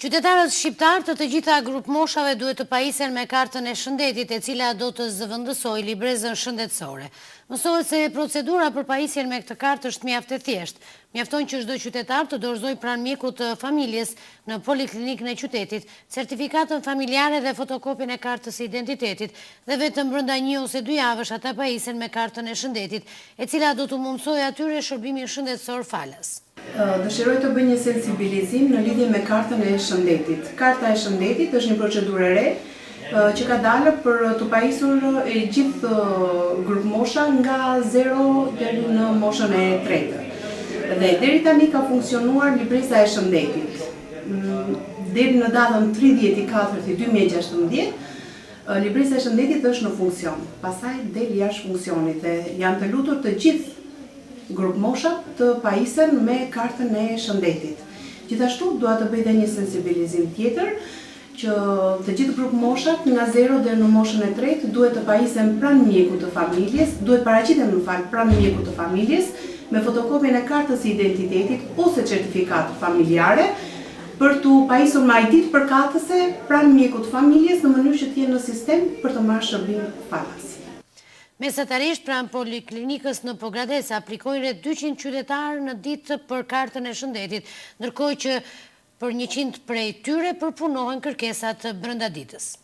Qytetarët shqiptar të gjitha grup moshave duhet të pajisen me kartën e shëndetit e cila do të zëvendësoj librezën shëndetësore. Mësohet se procedura për pajisjen me këtë kartë është mjaft e thjeshtë. Mjafton që çdo qytetar të dorëzojë pranë mjekut të familjes në poliklinikën e qytetit, certifikatën familjare dhe fotokopjen e kartës së identitetit dhe vetëm brenda 1 ose 2 javësh ata pajisen me kartën e shëndetit, e cila do të mundsojë atyre shërbimin shëndetësor falas. Dëshiroj të bëj një sensibilizim në lidhje me kartën e shëndetit. Karta e shëndetit është një procedurë e re që ka dalë për të pajisur e gjithë grup mosha nga 0 deri në moshën e 3. Dhe deri tani ka funksionuar libreza e shëndetit. Deri në datën 30/4/2016, libreza e shëndetit është në funksion. Pastaj del jashtë funksionit dhe janë të lutur të gjithë grup moshat të pajisen me kartën e shëndetit. Gjithashtu, dua të bëj dhe një sensibilizim tjetër, që të gjithë grup moshat nga 0 deri në moshën e 3 duhet të pajisen pranë mjekut të familjes, duhet paraqiten pranë mjekut të familjes me fotokopjen e kartës së identitetit ose certifikat familjare për të pajisur me ID përkatëse pranë mjekut të familjes në mënyrë që të jenë në sistem për të marrë shërbim falas. Mesatarisht pranë poliklinikës në Pogrades aplikojnë rreth 200 qytetarë në ditë për kartën e shëndetit, ndërkohë që për 100 prej tyre përpunohen kërkesat brenda ditës.